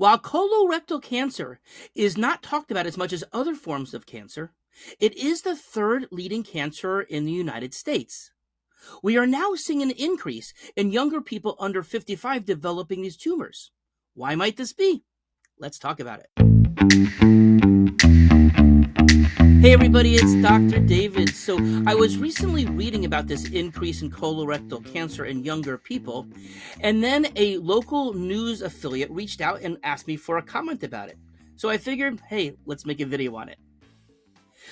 While colorectal cancer is not talked about as much as other forms of cancer, it is the third leading cancer in the United States. We are now seeing an increase in younger people under 55 developing these tumors. Why might this be? Let's talk about it. Hey everybody, it's Dr. David. So I was recently reading about this increase in colorectal cancer in younger people, and then a local news affiliate reached out and asked me for a comment about it. So I figured, hey, let's make a video on it.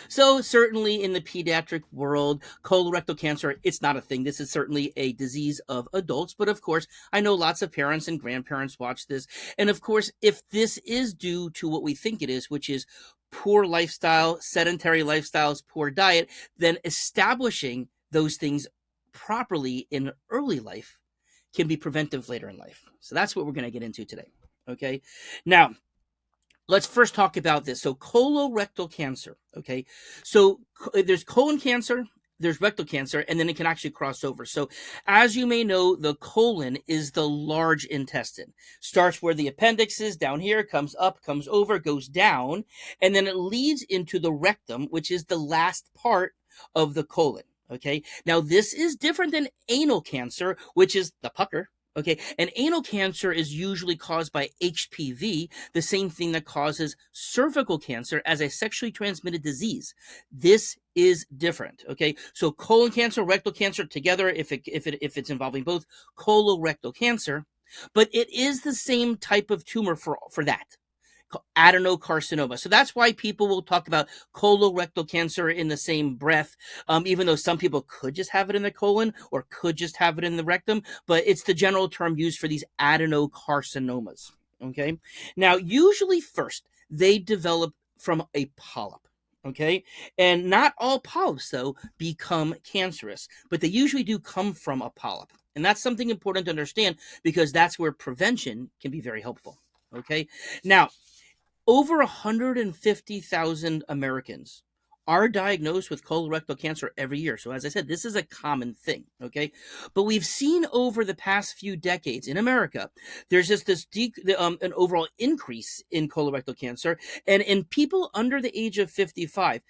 So certainly in the pediatric world, colorectal cancer, it's not a thing. This is certainly a disease of adults. But of course, I know lots of parents and grandparents watch this. And of course, if this is due to what we think it is, which is poor lifestyle, sedentary lifestyles, poor diet, then establishing those things properly in early life can be preventive later in life. So that's what we're going to get into today. Okay. Now, let's first talk about this. So colorectal cancer, okay? So there's colon cancer, there's rectal cancer, and then it can actually cross over. So as you may know, the colon is the large intestine. Starts where the appendix is, down here, comes up, comes over, goes down, and then it leads into the rectum, which is the last part of the colon, okay? Now this is different than anal cancer, which is the pucker. Okay, and anal cancer is usually caused by HPV, the same thing that causes cervical cancer as a sexually transmitted disease. This is different. Okay, so colon cancer, rectal cancer together, if it's involving both, colorectal cancer, but it is the same type of tumor for that. Adenocarcinoma. So that's why people will talk about colorectal cancer in the same breath, even though some people could just have it in the colon or could just have it in the rectum, but it's the general term used for these adenocarcinomas. Okay. Now, usually first, they develop from a polyp. Okay. And not all polyps, though, become cancerous, but they usually do come from a polyp. And that's something important to understand because that's where prevention can be very helpful. Okay. Now, over 150,000 Americans are diagnosed with colorectal cancer every year. So as I said, this is a common thing, okay? But we've seen over the past few decades in America, there's just this an overall increase in colorectal cancer. And in people under the age of 55,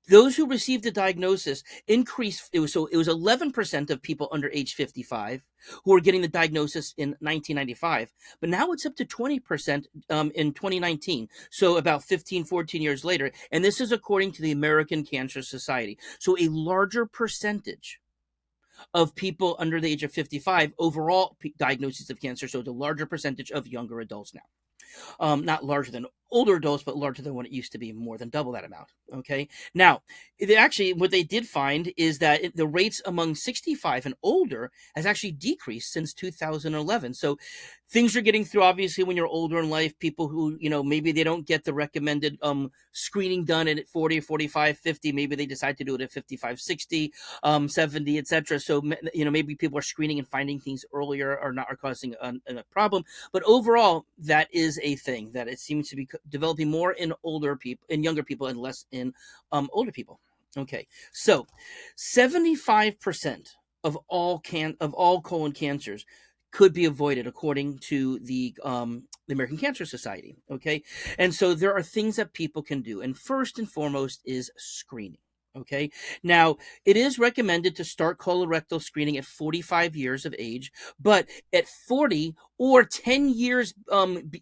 those who received the diagnosis increased. It was 11% of people under age 55 who were getting the diagnosis in 1995, but now it's up to 20% in 2019. So about 14 years later, and this is according to the American Cancer Society. So a larger percentage of people under the age of 55 overall diagnoses of cancer. So it's a larger percentage of younger adults now. Not larger than older adults, but larger than what it used to be, more than double that amount. Okay. Now, what they did find is that the rates among 65 and older has actually decreased since 2011. So things are getting through, obviously, when you're older in life. People who, maybe they don't get the recommended screening done at 40, 45, 50. Maybe they decide to do it at 55, 60, 70, etc. So, maybe people are screening and finding things earlier are causing a problem. But overall, that is a thing that it seems to be developing more in younger people, and less in older people. Okay, so 75% of all colon cancers could be avoided according to the American Cancer Society. Okay, and so there are things that people can do, and first and foremost is screening. Okay. Now, it is recommended to start colorectal screening at 45 years of age, but at 40 or 10 years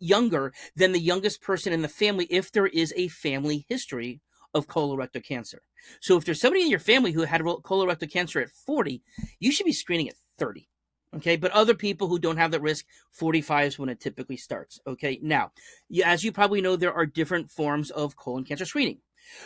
younger than the youngest person in the family, if there is a family history of colorectal cancer. So if there's somebody in your family who had colorectal cancer at 40, you should be screening at 30. Okay, but other people who don't have that risk, 45 is when it typically starts. Okay, now, as you probably know, there are different forms of colon cancer screening.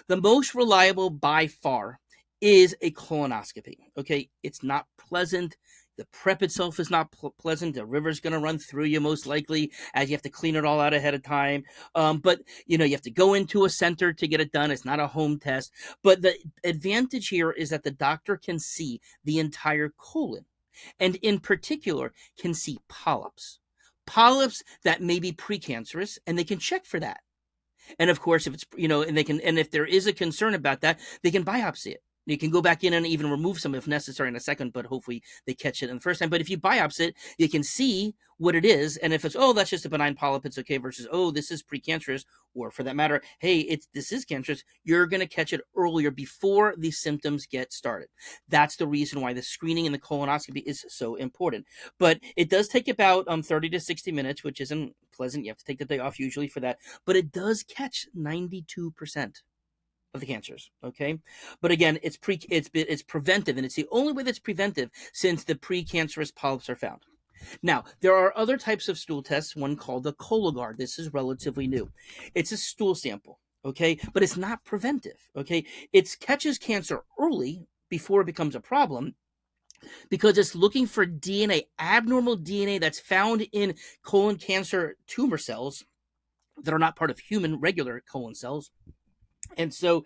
The most reliable by far is a colonoscopy. Okay, it's not pleasant. The prep itself is not pleasant. The river's going to run through you most likely, as you have to clean it all out ahead of time. But you have to go into a center to get it done. It's not a home test. But the advantage here is that the doctor can see the entire colon, and in particular can see polyps that may be precancerous, and they can check for that. And of course, if it's, and if there is a concern about that, they can biopsy it. You can go back in and even remove some if necessary in a second, but hopefully they catch it in the first time. But if you biopsy it, you can see what it is. And if it's, oh, that's just a benign polyp, it's okay, versus, oh, this is precancerous, or for that matter, hey, this is cancerous, you're going to catch it earlier before the symptoms get started. That's the reason why the screening and the colonoscopy is so important. But it does take about 30 to 60 minutes, which isn't pleasant. You have to take the day off usually for that. But it does catch 92% of the cancers. Okay, but again, it's preventive, and it's the only way that's preventive since the precancerous polyps are found. Now, there are other types of stool tests, one called the Cologuard. This is relatively new. It's a stool sample, okay, but it's not preventive. Okay, it catches cancer early before it becomes a problem, because it's looking for DNA, abnormal DNA that's found in colon cancer tumor cells that are not part of human regular colon cells. And so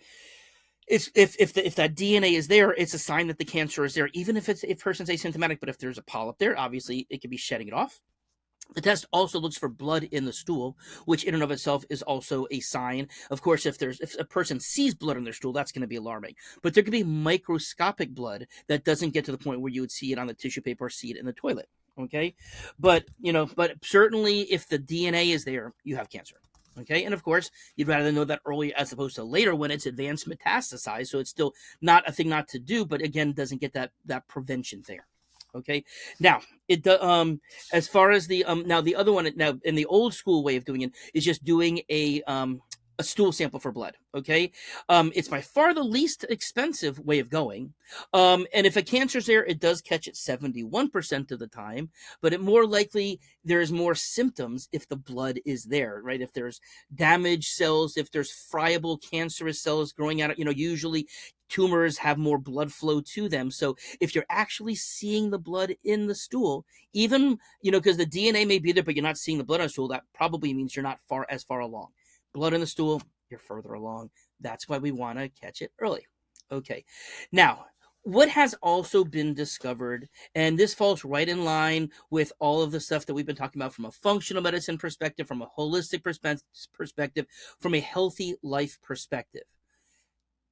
it's if that DNA is there, it's a sign that the cancer is there, even if person's asymptomatic. But if there's a polyp there, obviously it could be shedding it off. The test also looks for blood in the stool, which in and of itself is also a sign. Of course, if a person sees blood in their stool, that's going to be alarming. But there could be microscopic blood that doesn't get to the point where you would see it on the tissue paper or see it in the toilet. Okay, but certainly if the DNA is there, you have cancer. Okay, and of course, you'd rather know that early as opposed to later when it's advanced metastasized. So it's still not a thing not to do, but again, doesn't get that prevention there. Okay, now as far as the now the other one, now in the old school way of doing it is just doing a stool sample for blood. Okay, it's by far the least expensive way of going, and if a cancer's there, it does catch it 71% of the time, but it more likely there's more symptoms if the blood is there, right? If there's damaged cells, if there's friable cancerous cells growing out, usually tumors have more blood flow to them. So if you're actually seeing the blood in the stool, even, because the DNA may be there, but you're not seeing the blood on the stool, that probably means you're not as far along. Blood in the stool, you're further along. That's why we want to catch it early. Okay. Now, what has also been discovered, and this falls right in line with all of the stuff that we've been talking about from a functional medicine perspective, from a holistic perspective, from a healthy life perspective.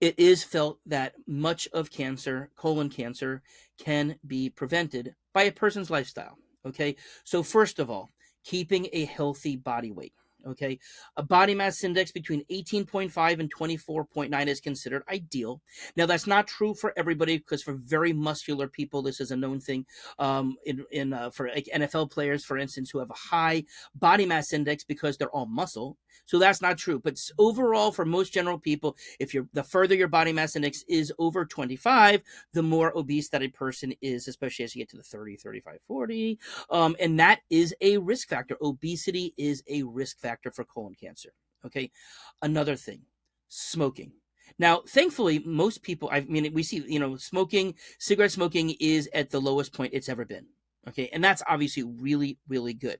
It is felt that much of cancer, colon cancer, can be prevented by a person's lifestyle. Okay. So first of all, keeping a healthy body weight. Okay, a body mass index between 18.5 and 24.9 is considered ideal. Now, that's not true for everybody, because for very muscular people, this is a known thing. For like NFL players, for instance, who have a high body mass index because they're all muscle. So that's not true. But overall, for most general people, the further your body mass index is over 25, the more obese that a person is, especially as you get to the 30, 35, 40. And that is a risk factor. Obesity is a risk factor for colon cancer. Okay. Another thing, smoking. Now, thankfully, most people, we see, cigarette smoking is at the lowest point it's ever been. Okay. And that's obviously really, really good.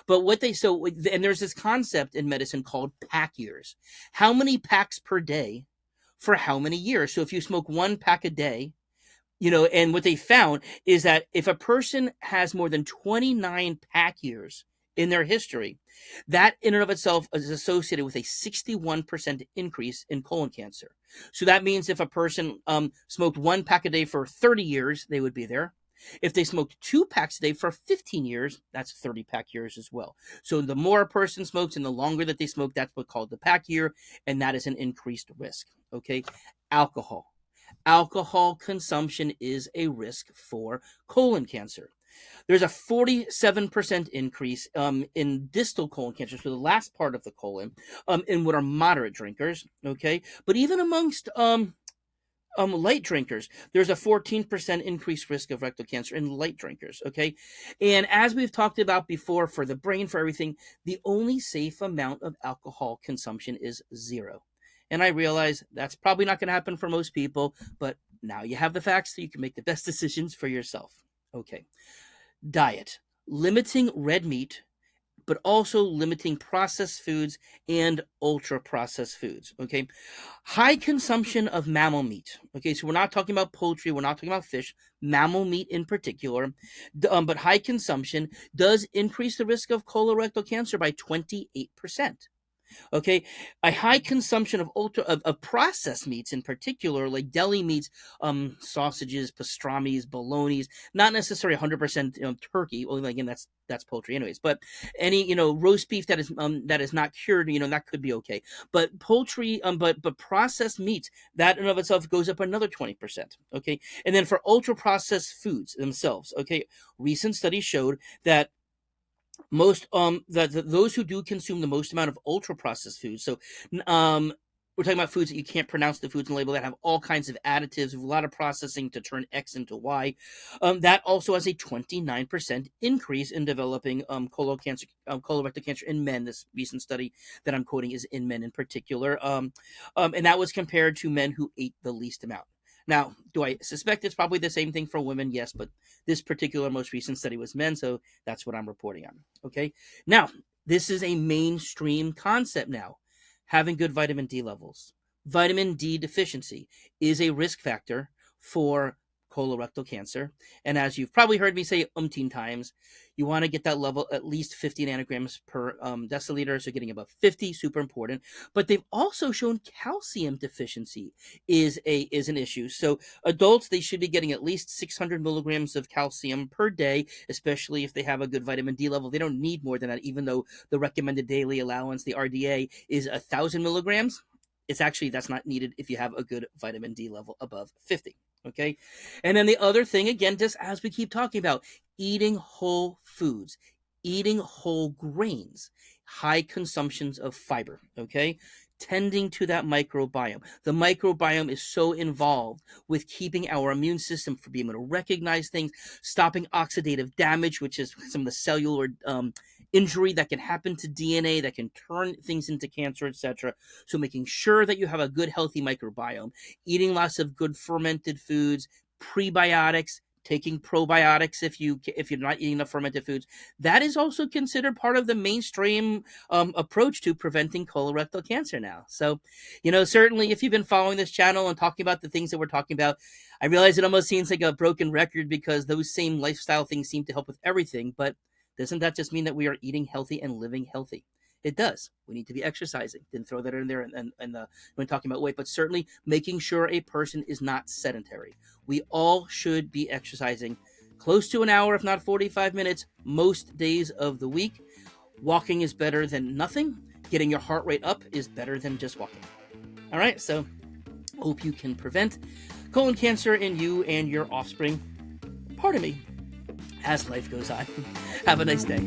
But and there's this concept in medicine called pack years. How many packs per day for how many years? So if you smoke one pack a day, and what they found is that if a person has more than 29 pack years in their history, that in and of itself is associated with a 61% increase in colon cancer. So that means if a person smoked one pack a day for 30 years, they would be there. If they smoked 2 packs a day for 15 years, that's 30 pack years as well. So the more a person smokes and the longer that they smoke, that's what's called the pack year, and that is an increased risk. Okay, alcohol. Alcohol consumption is a risk for colon cancer. There's a 47% increase in distal colon cancer, so the last part of the colon, in what are moderate drinkers. Okay, but even amongst light drinkers, there's a 14% increased risk of rectal cancer in light drinkers. Okay, and as we've talked about before, for the brain, for everything, the only safe amount of alcohol consumption is 0. And I realize that's probably not going to happen for most people, but now you have the facts so you can make the best decisions for yourself. Okay. Diet. Limiting red meat, but also limiting processed foods and ultra processed foods. Okay. High consumption of mammal meat. Okay. So we're not talking about poultry. We're not talking about fish, mammal meat in particular. But high consumption does increase the risk of colorectal cancer by 28%. Okay, a high consumption of of processed meats, in particular, like deli meats, sausages, pastrami's, bologna's, not necessarily 100% turkey. Well, again, that's poultry, anyways. But any roast beef that is not cured, that could be okay. But poultry, but processed meats, that in of itself goes up another 20%. Okay, and then for ultra processed foods themselves, okay, recent studies showed that most those who do consume the most amount of ultra processed foods, so we're talking about foods that you can't pronounce the foods and label, that have all kinds of additives, a lot of processing to turn X into Y. That also has a 29% increase in developing colorectal cancer in men. This recent study that I'm quoting is in men in particular, and that was compared to men who ate the least amount. Now, do I suspect it's probably the same thing for women? Yes, but this particular most recent study was men, so that's what I'm reporting on. Okay. Now, this is a mainstream concept now. Having good vitamin D levels. Vitamin D deficiency is a risk factor for colorectal cancer. And as you've probably heard me say umpteen times, you want to get that level at least 50 nanograms per deciliter. So getting above 50, super important. But they've also shown calcium deficiency is an issue. So adults, they should be getting at least 600 milligrams of calcium per day, especially if they have a good vitamin D level. They don't need more than that, even though the recommended daily allowance, the RDA, is 1,000 milligrams. It's actually, that's not needed if you have a good vitamin D level above 50. Okay. And then the other thing, again, just as we keep talking about, eating whole foods, eating whole grains, high consumptions of fiber. Okay. Tending to that microbiome. The microbiome is so involved with keeping our immune system from being able to recognize things, stopping oxidative damage, which is some of the cellular injury that can happen to DNA that can turn things into cancer, etc. So making sure that you have a good, healthy microbiome, eating lots of good fermented foods, prebiotics, taking probiotics if you're not eating enough fermented foods. That is also considered part of the mainstream approach to preventing colorectal cancer now. So, certainly if you've been following this channel and talking about the things that we're talking about, I realize it almost seems like a broken record because those same lifestyle things seem to help with everything, but doesn't that just mean that we are eating healthy and living healthy? It does. We need to be exercising. Didn't throw that in there when talking about weight, but certainly making sure a person is not sedentary. We all should be exercising close to an hour, if not 45 minutes, most days of the week. Walking is better than nothing. Getting your heart rate up is better than just walking. All right, so hope you can prevent colon cancer in you and your offspring. Pardon me, as life goes on. Have a nice day.